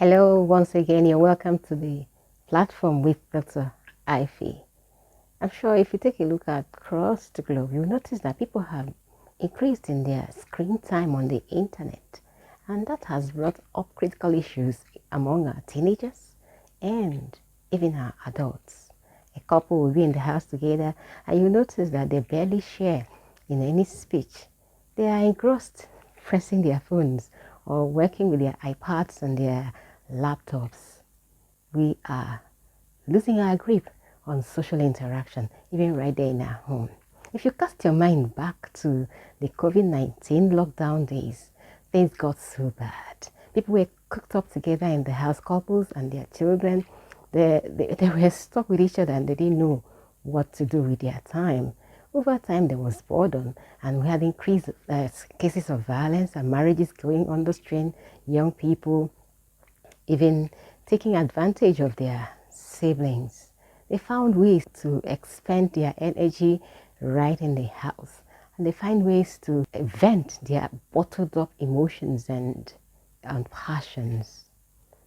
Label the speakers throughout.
Speaker 1: Hello, once again, you're welcome to the platform with Dr. Ivy. I'm sure if you take a look across the globe, you'll notice that people have increased in their screen time on the internet, and that has brought up critical issues among our teenagers and even our adults. A couple will be in the house together, and you notice that they barely share in any speech. They are engrossed pressing their phones or working with their iPads and their laptops. We are losing our grip on social interaction, even right there in our home. If you cast your mind back to the COVID-19 lockdown days, things got so bad. People were cooked up together in the house, couples and their children. They were stuck with each other and they didn't know what to do with their time. Over time, there was boredom, and we had increased cases of violence and marriages going on the strain, young people even taking advantage of their siblings. They found ways to expend their energy right in the house, and they find ways to vent their bottled up emotions and passions.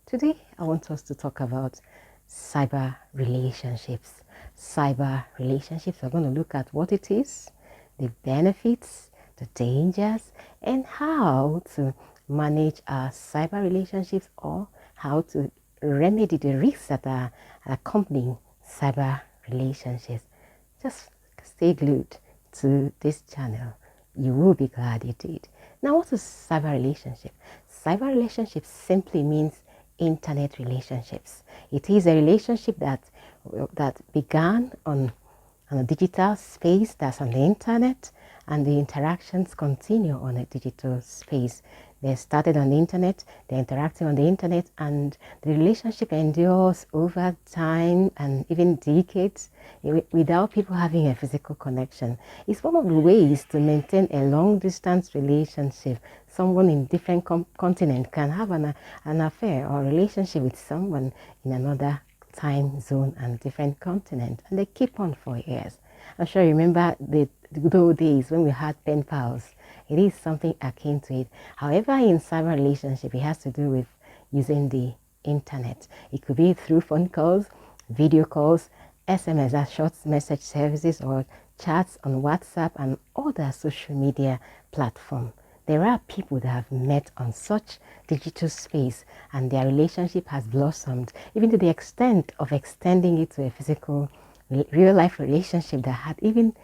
Speaker 1: Today, I want us to talk about cyber relationships. Cyber relationships, we're going to look at what it is, the benefits, the dangers, and how to manage our cyber relationships, or how to remedy the risks that are accompanying cyber relationships. Just stay glued to this channel. You will be glad you did. Now, what is cyber relationship? Cyber relationship simply means internet relationships. It is a relationship that began on a digital space, that's on the internet, and the interactions continue on a digital space. They started on the internet, they're interacting on the internet, and the relationship endures over time and even decades without people having a physical connection. It's one of the ways to maintain a long-distance relationship. Someone in different continent can have an affair or relationship with someone in another time zone and different continent, and they keep on for years. I'm sure you remember the good old days when we had pen pals. It is something akin to it. However, in cyber relationship, it has to do with using the internet. It could be through phone calls, video calls, SMS, that's short message services, or chats on WhatsApp and other social media platforms. There are people that have met on such digital space, and their relationship has blossomed, even to the extent of extending it to a physical, real-life relationship that had even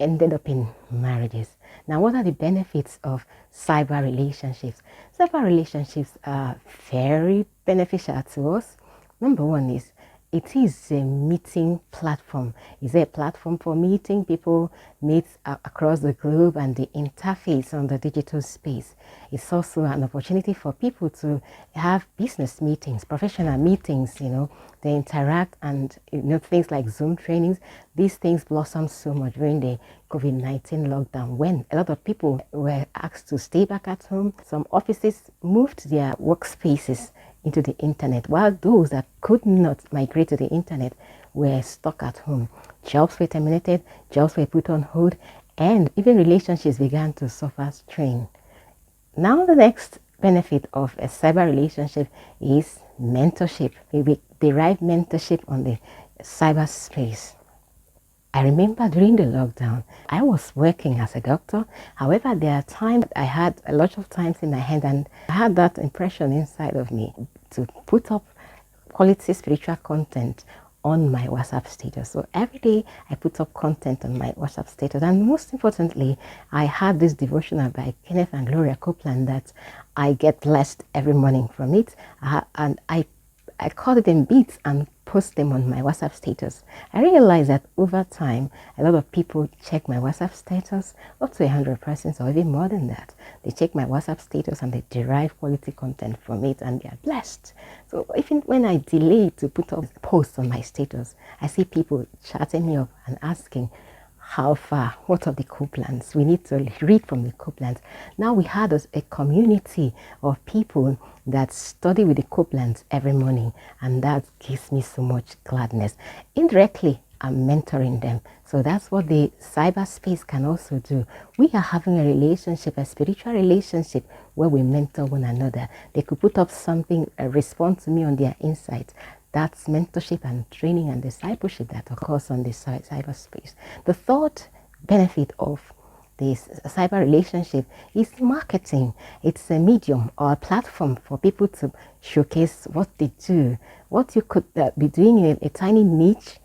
Speaker 1: ended up in marriages. Now, what are the benefits of cyber relationships? Cyber relationships are very beneficial to us. Number one is it is a meeting platform. It's a platform for meeting. People meet across the globe, and the interface on the digital space. It's also an opportunity for people to have business meetings, professional meetings, they interact, and things like Zoom trainings. These things blossomed so much during the COVID-19 lockdown, when a lot of people were asked to stay back at home. Some offices moved their workspaces into the internet, while those that could not migrate to the internet were stuck at home. Jobs were terminated, jobs were put on hold, and even relationships began to suffer strain. Now, the next benefit of a cyber relationship is mentorship. We derive mentorship on the cyberspace. I remember during the lockdown, I was working as a doctor. However, there are times I had a lot of times in my hand, and I had that impression inside of me to put up quality spiritual content on my WhatsApp status. So every day I put up content on my WhatsApp status, and most importantly, I had this devotional by Kenneth and Gloria Copeland that I get blessed every morning from it, and I cut it in bits and post them on my WhatsApp status. I realized that over time, a lot of people check my WhatsApp status, up to 100% or even more than that. They check my WhatsApp status and they derive quality content from it, and they are blessed. So even when I delay to put up posts on my status, I see people chatting me up and asking, how far? What are the Copelands? We need to read from the Copelands. Now we had a community of people that study with the Copelands every morning, and that gives me so much gladness. Indirectly, and mentoring them. So that's what the cyberspace can also do. We are having a relationship, a spiritual relationship, where we mentor one another. They could put up something, respond to me on their insights. That's mentorship and training and discipleship that occurs on the cyberspace. The third benefit of this cyber relationship is marketing. It's a medium or a platform for people to showcase what they do. What you could be doing in a tiny niche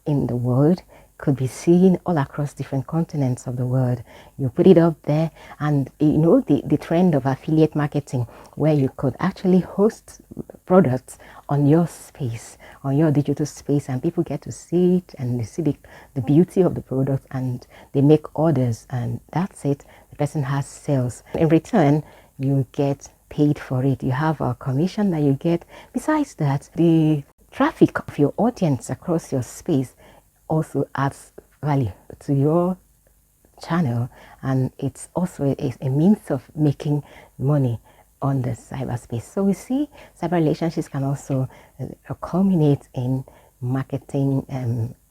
Speaker 1: in the world could be seen all across different continents of the world. You put it up there, and you know the trend of affiliate marketing, where you could actually host products on your space, on your digital space, and people get to see it and they see the beauty of the product and they make orders, and that's it. The person has sales. In return, you get paid for it. You have a commission that you get. Besides that, the traffic of your audience across your space also adds value to your channel, and it's also a means of making money on the cyberspace. So we see cyber relationships can also culminate in marketing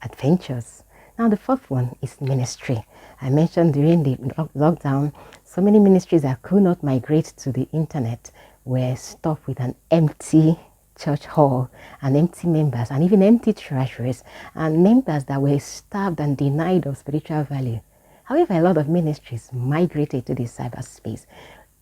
Speaker 1: adventures. Now the fourth one is ministry. I mentioned during the lockdown, so many ministries that could not migrate to the internet were stuck with an empty church hall and empty members and even empty treasuries and members that were starved and denied of spiritual value. However, a lot of ministries migrated to the cyberspace.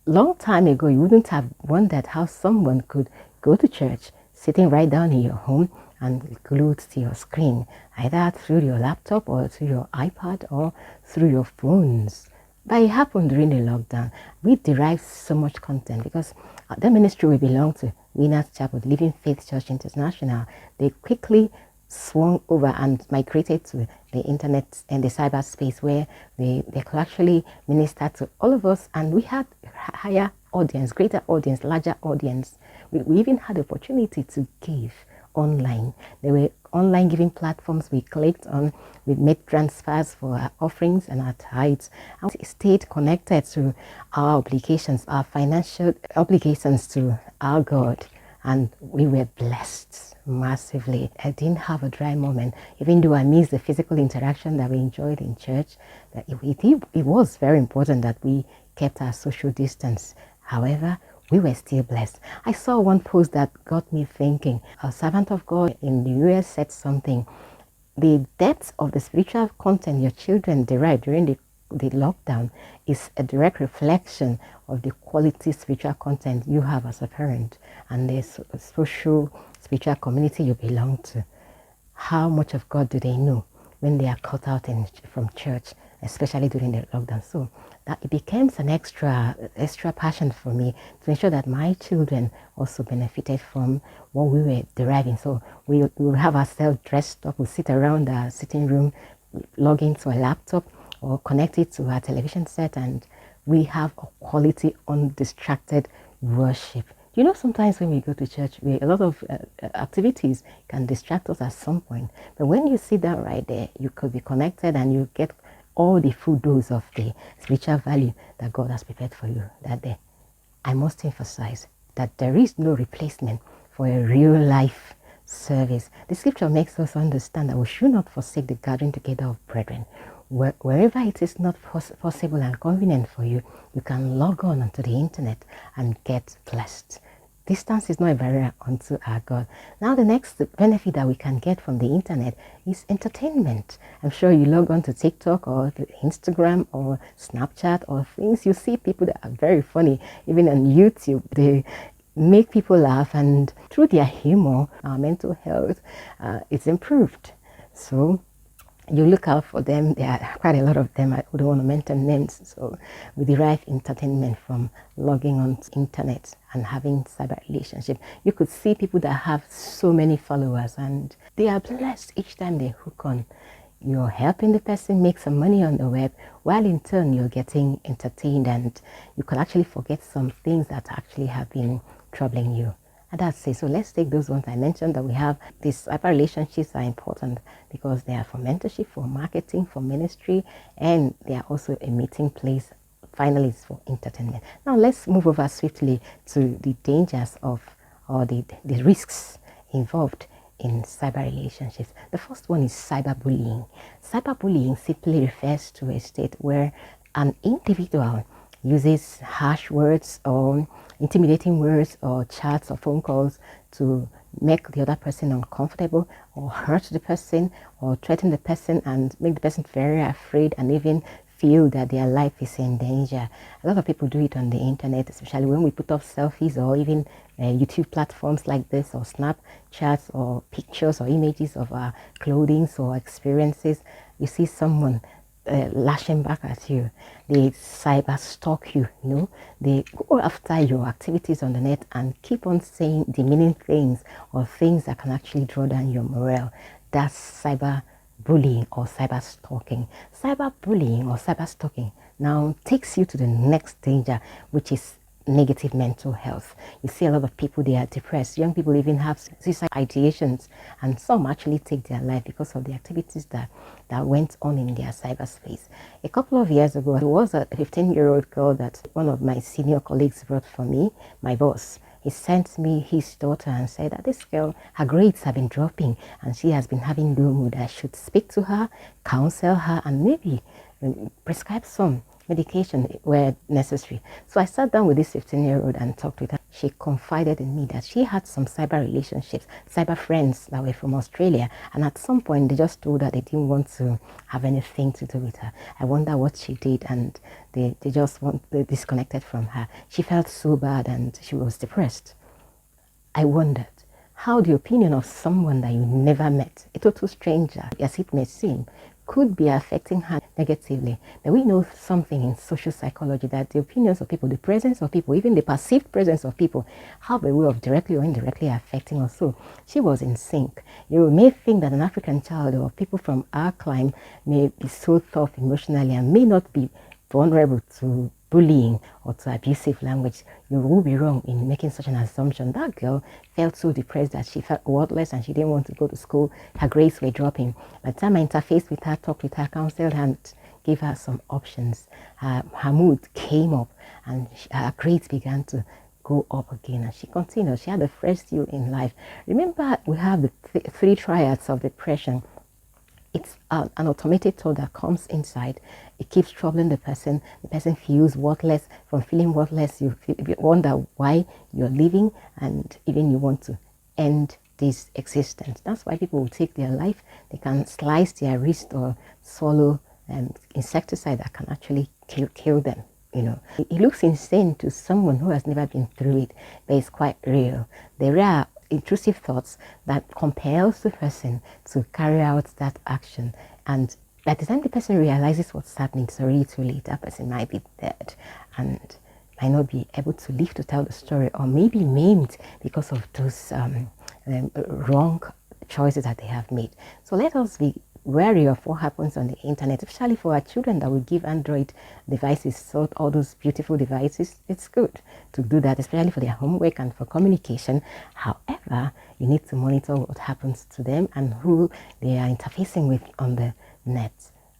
Speaker 1: Long time ago, you wouldn't have wondered how someone could go to church sitting right down in your home and glued to your screen, either through your laptop or through your iPad or through your phones. But it happened during the lockdown. We derived so much content because the ministry we belong to, Winners Chapel, Living Faith Church International, they quickly swung over and migrated to the internet and the cyberspace, where they could actually minister to all of us, and we had higher audience, greater audience, larger audience. We even had the opportunity to give online. There were online giving platforms we clicked on. We made transfers for our offerings and our tithes, and we stayed connected to our obligations, our financial obligations to our God, and we were blessed massively. I didn't have a dry moment, even though I missed the physical interaction that we enjoyed in church. It was very important that we kept our social distance. However, we were still blessed. I saw one post that got me thinking. A servant of God in the US said something. The depth of the spiritual content your children derive during the lockdown is a direct reflection of the quality spiritual content you have as a parent and the social spiritual community you belong to. How much of God do they know when they are cut out from church, especially during the lockdown? So that it becomes an extra passion for me to ensure that my children also benefited from what we were deriving. So we will have ourselves dressed up, we'll sit around our sitting room, log into a laptop or connect it to our television set, and we have a quality, undistracted worship. You know, sometimes when we go to church, a lot of activities can distract us at some point. But when you sit down right there, you could be connected and you get all the full dose of the spiritual value that God has prepared for you that day. I must emphasize that there is no replacement for a real life service. The scripture makes us understand that we should not forsake the gathering together of brethren. Wherever it is not possible and convenient for you, you can log on onto the internet and get blessed. Distance is not a barrier unto our God. Now the next benefit that we can get from the internet is entertainment. I'm sure you log on to TikTok or Instagram or Snapchat or things. You see people that are very funny. Even on YouTube, they make people laugh, and through their humor, our mental health is improved. So you look out for them. There are quite a lot of them. I don't want to mention names. So we derive entertainment from logging on to internet and having cyber relationship. You could see people that have so many followers and they are blessed each time they hook on. You're helping the person make some money on the web, while in turn you're getting entertained, and you can actually forget some things that actually have been troubling you. And that's it. So let's take those ones I mentioned that we have. These cyber relationships are important because they are for mentorship, for marketing, for ministry, and they are also a meeting place. Finally, it's for entertainment. Now let's move over swiftly to the dangers of, or the risks involved in cyber relationships. The first one is cyberbullying. Cyberbullying simply refers to a state where an individual uses harsh words or intimidating words or chats or phone calls to make the other person uncomfortable or hurt the person or threaten the person and make the person very afraid and even feel that their life is in danger. A lot of people do it on the internet, especially when we put up selfies or even YouTube platforms like this, or Snapchats or pictures or images of our clothing or experiences. You see someone lashing back at you. They cyber stalk you, you know. They go after your activities on the net and keep on saying demeaning things or things that can actually draw down your morale. That's cyber bullying or cyber stalking. Cyber bullying or cyber stalking now takes you to the next danger, which is negative mental health. You see a lot of people, they are depressed. Young people even have suicide ideations, and some actually take their life because of the activities that went on in their cyberspace. A couple of years ago, there was a 15-year-old girl that one of my senior colleagues brought for me, my boss. He sent me his daughter and said that this girl, her grades have been dropping and she has been having low mood. I should speak to her, counsel her, and maybe prescribe some medication where necessary. So I sat down with this 15-year-old and talked with her. She confided in me that she had some cyber relationships, cyber friends that were from Australia, and at some point they just told her they didn't want to have anything to do with her. I wonder what she did, and they disconnected from her. She felt so bad and she was depressed. I wondered how the opinion of someone that you never met, a total stranger, as it may seem, could be affecting her negatively. But we know something in social psychology, that the opinions of people, the presence of people, even the perceived presence of people, have a way of directly or indirectly affecting us. So she was in sync. You may think that an African child or people from our clime may be so tough emotionally and may not be vulnerable to bullying or to abusive language. You will be wrong in making such an assumption. That girl felt so depressed that she felt worthless and she didn't want to go to school. Her grades were dropping. By the time I interfaced with her, talked with her, counseled her, and gave her some options, her mood came up and her grades began to go up again, and she continued. She had a fresh view in life. Remember, we have the three triads of depression. It's an automated thought that comes inside. It keeps troubling the person. The person feels worthless. From feeling worthless, you wonder why you're living, and even you want to end this existence. That's why people will take their life. They can slice their wrist or swallow insecticide that can actually kill them. You know, it looks insane to someone who has never been through it, but it's quite real. There are intrusive thoughts that compels the person to carry out that action, and by the time the person realizes what's happening, it's already too late. That person might be dead and might not be able to live to tell the story, or maybe maimed because of those wrong choices that they have made. So let us be wary of what happens on the internet, especially for our children that we give Android devices, so all those beautiful devices. It's good to do that, especially for their homework and for communication. However, you need to monitor what happens to them and who they are interfacing with on the net.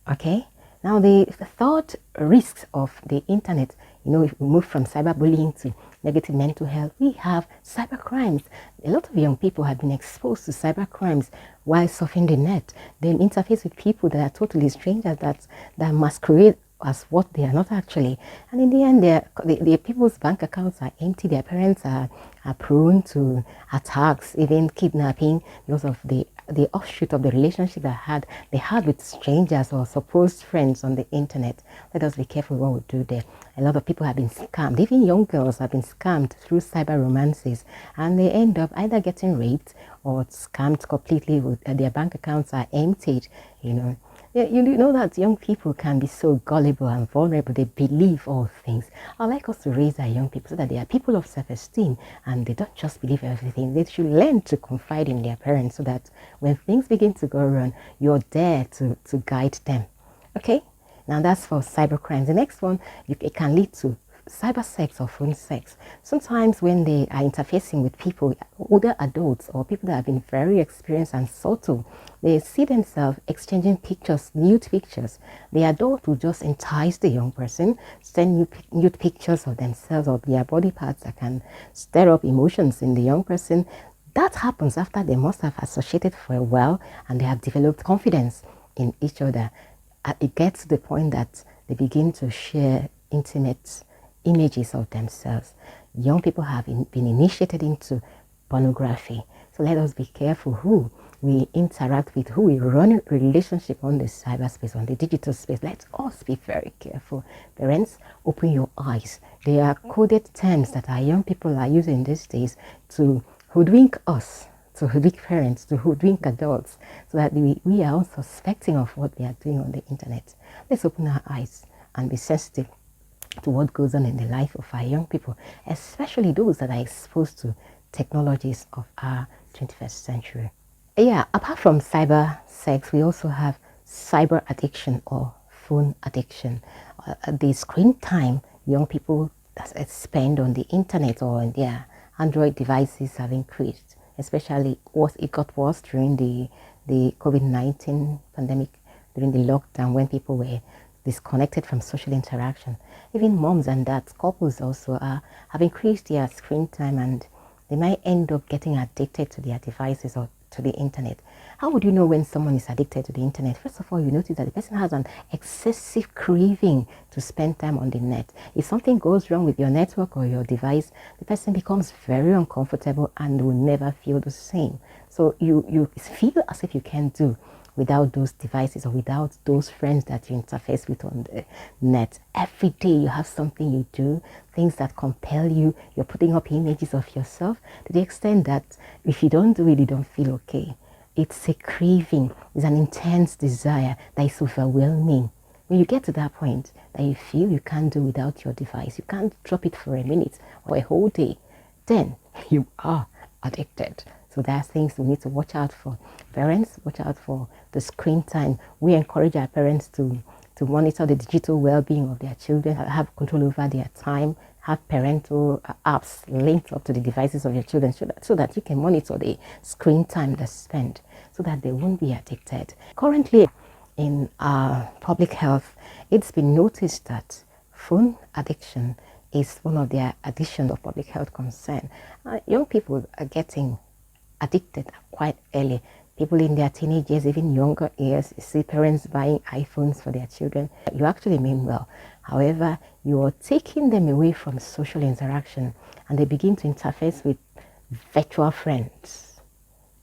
Speaker 1: Okay, now the third risks of the internet, you know, if we move from cyberbullying to negative mental health, we have cyber crimes. A lot of young people have been exposed to cyber crimes while surfing the net. They interface with people that are totally strangers, that masquerade as what they are not actually. And in the end, the people's bank accounts are empty. Their parents are prone to attacks, even kidnapping, because of the offshoot of the relationship they had with strangers or supposed friends on the internet. Let us be careful what we do there. A lot of people have been scammed. Even young girls have been scammed through cyber romances, and they end up either getting raped or scammed completely with their bank accounts are emptied. You know, you know that young people can be so gullible and vulnerable. They believe all things. I'd like us to raise our young people so that they are people of self-esteem and they don't just believe everything. They should learn to confide in their parents so that when things begin to go wrong, you're there to guide them. Okay? Now that's for cyber crimes. The next one, it can lead to cyber sex or phone sex. Sometimes when they are interfacing with people, older adults or people that have been very experienced and subtle, they see themselves exchanging pictures, nude pictures. The adult will just entice the young person, send nude pictures of themselves or their body parts that can stir up emotions in the young person. That happens after they must have associated for a while and they have developed confidence in each other. It gets to the point that they begin to share intimate images of themselves. Young people have been initiated into pornography. So let us be careful who we interact with, who we run a relationship on the cyberspace, on the digital space. Let us be very careful. Parents, open your eyes. There are coded terms that our young people are using these days to hoodwink us, to hoodwink parents, to hoodwink adults, so that we are unsuspecting of what they are doing on the internet. Let's open our eyes and be sensitive to what goes on in the life of our young people, especially those that are exposed to technologies of our 21st century. Yeah, apart from cyber sex, we also have cyber addiction or phone addiction. The screen time young people spend on the internet or on their Android devices have increased, especially it got worse during the COVID-19 pandemic, during the lockdown when people were disconnected from social interaction. Even moms and dads, couples also have increased their screen time, and they might end up getting addicted to their devices or to the internet. How would you know when someone is addicted to the internet? First of all, you notice that the person has an excessive craving to spend time on the net. If something goes wrong with your network or your device, the person becomes very uncomfortable and will never feel the same. So you feel as if you can't do without those devices or without those friends that you interface with on the net. Every day you have something you do, things that compel you. You're putting up images of yourself to the extent that if you don't do it, you don't feel okay. It's a craving, it's an intense desire that is overwhelming. When you get to that point that you feel you can't do without your device, you can't drop it for a minute or a whole day, then you are addicted. So there are things we need to watch out for. Parents, watch out for the screen time. We encourage our parents to monitor the digital well-being of their children, have control over their time, have parental apps linked up to the devices of your children so that you can monitor the screen time they spend so that they won't be addicted. Currently, in public health, it's been noticed that phone addiction is one of the additions of public health concern. Young people are getting addicted quite early. People in their teenage years, even younger years, you see parents buying iPhones for their children. You actually mean well. However, you are taking them away from social interaction and they begin to interface with virtual friends.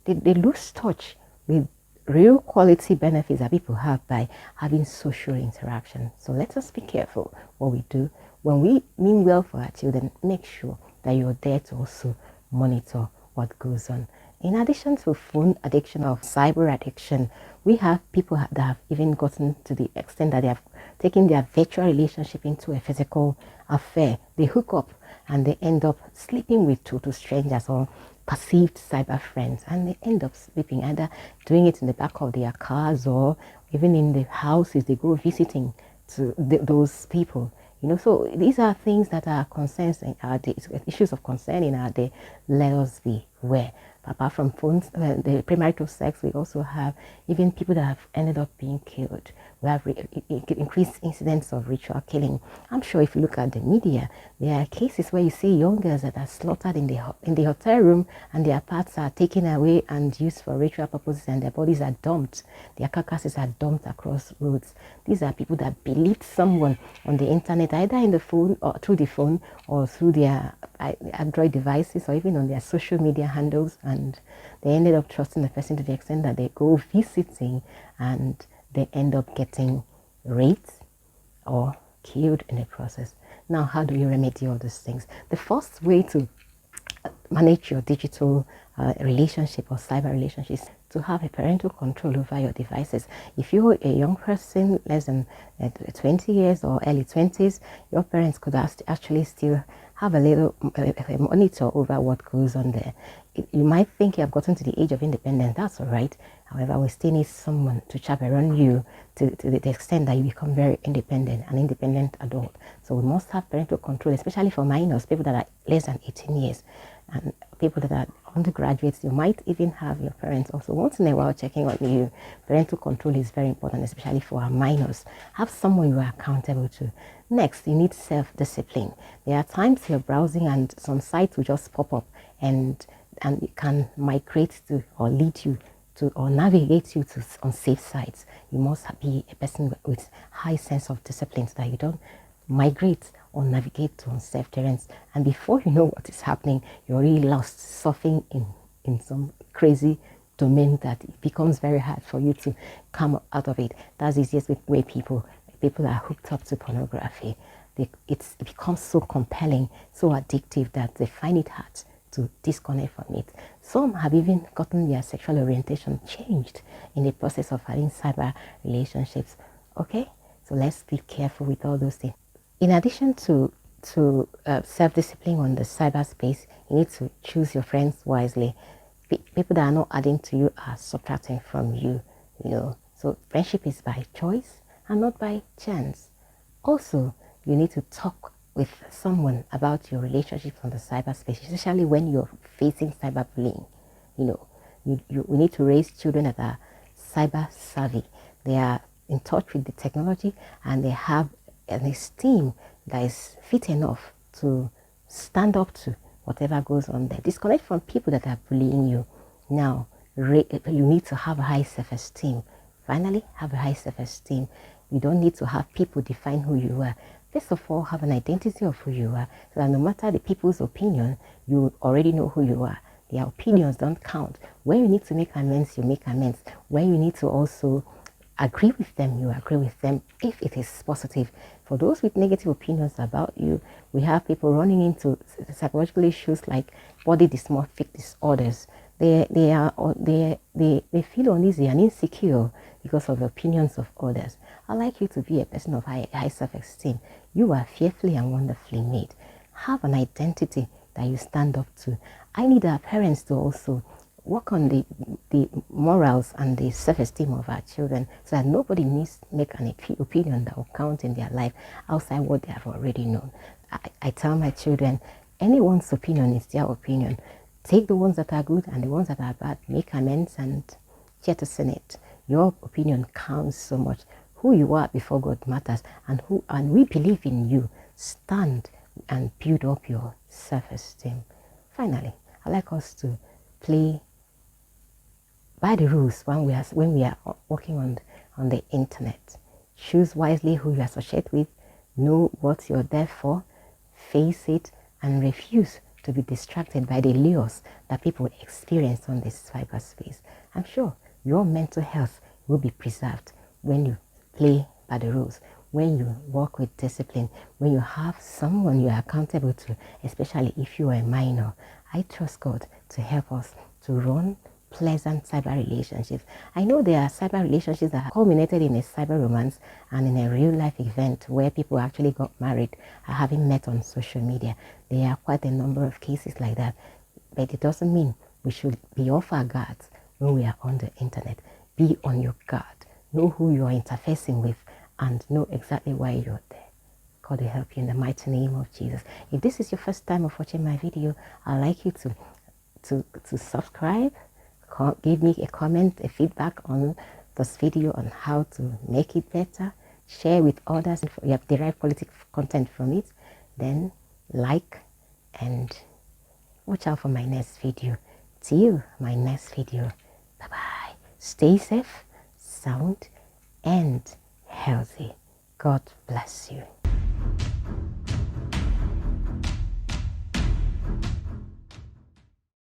Speaker 1: They lose touch with real quality benefits that people have by having social interaction. So let us be careful what we do. When we mean well for our children, make sure that you're there to also monitor what goes on. In addition to phone addiction or cyber addiction, we have people that have even gotten to the extent that they have taken their virtual relationship into a physical affair. They hook up and they end up sleeping with total strangers or perceived cyber friends, and they end up sleeping, either doing it in the back of their cars or even in the houses they go visiting to those people. So these are things that are concerns in our day, issues of concern in our day. Let us be aware. Apart from phones, the premarital sex, we also have even people that have ended up being killed. We have increased incidents of ritual killing. I'm sure if you look at the media, there are cases where you see young girls that are slaughtered in the hotel room and their parts are taken away and used for ritual purposes and their bodies are dumped. Their carcasses are dumped across roads. These are people that believed someone on the internet, either in the phone or through the phone or through their Android devices or even on their social media handles, and they ended up trusting the person to the extent that they go visiting and they end up getting raped or killed in the process. Now, how do you remedy all these things? The first way to manage your digital relationship or cyber relationship is to have a parental control over your devices. If you're a young person, less than 20 years or early 20s, your parents could actually still have a little monitor over what goes on there. You might think you have gotten to the age of independence. That's all right. However, we still need someone to chaperone you to the extent that you become very independent, an independent adult. So we must have parental control, especially for minors, people that are less than 18 years. And people that are undergraduates, you might even have your parents also once in a while checking on you. Parental control is very important, especially for our minors. Have someone you are accountable to. Next, you need self-discipline. There are times you're browsing and some sites will just pop up and and it can migrate to or lead you to or navigate you to unsafe sites. You must be a person with high sense of discipline so that you don't migrate or navigate to unsafe terrains, and before you know what is happening, you're really lost, surfing in some crazy domain that it becomes very hard for you to come out of it. That's the easiest way people are hooked up to pornography. It becomes so compelling, so addictive that they find it hard to disconnect from it. Some have even gotten their sexual orientation changed in the process of having cyber relationships. Okay, so let's be careful with all those things. In addition to self-discipline on the cyberspace, you need to choose your friends wisely. People that are not adding to you are subtracting from you. So friendship is by choice and not by chance. Also, you need to talk with someone about your relationship on the cyberspace, especially when you're facing cyberbullying. We need to raise children that are cyber savvy. They are in touch with the technology and they have an esteem that is fit enough to stand up to whatever goes on there. Disconnect from people that are bullying you. Now, you need to have a high self-esteem. Finally, have a high self-esteem. You don't need to have people define who you are. First of all, have an identity of who you are, so that no matter the people's opinion, you already know who you are. Their opinions don't count. When you need to make amends, you make amends. When you need to also agree with them, you agree with them if it is positive. For those with negative opinions about you, we have people running into psychological issues like body dysmorphic disorders. They feel uneasy and insecure because of the opinions of others. I'd like you to be a person of high self-esteem. You are fearfully and wonderfully made. Have an identity that you stand up to. I need our parents to also work on the morals and the self-esteem of our children, so that nobody needs to make an opinion that will count in their life outside what they have already known. I tell my children, anyone's opinion is their opinion. Take the ones that are good and the ones that are bad, make amends and jettison it. Your opinion counts so much. Who you are before God matters, and we believe in you. Stand and build up your self-esteem. Finally, I'd like us to play by the rules when we are working on the internet. Choose wisely who you associate with, know what you're there for, face it, and refuse to be distracted by the lures that people experience on this cyberspace. I'm sure your mental health will be preserved when you play by the rules, when you work with discipline, when you have someone you are accountable to, especially if you are a minor. I trust God to help us to run pleasant cyber relationships. I know there are cyber relationships that have culminated in a cyber romance and in a real life event where people actually got married, having met on social media. There are quite a number of cases like that, but it doesn't mean we should be off our guards when we are on the internet. Be on your guard. Know who you are interfacing with and know exactly why you're there. God will help you in the mighty name of Jesus. If this is your first time of watching my video, I'd like you to subscribe, give me a comment, a feedback on this video on how to make it better, share with others if you have derived quality content from it, then like and watch out for my next video. Till my next video, bye bye. Stay safe, sound and healthy. God bless you.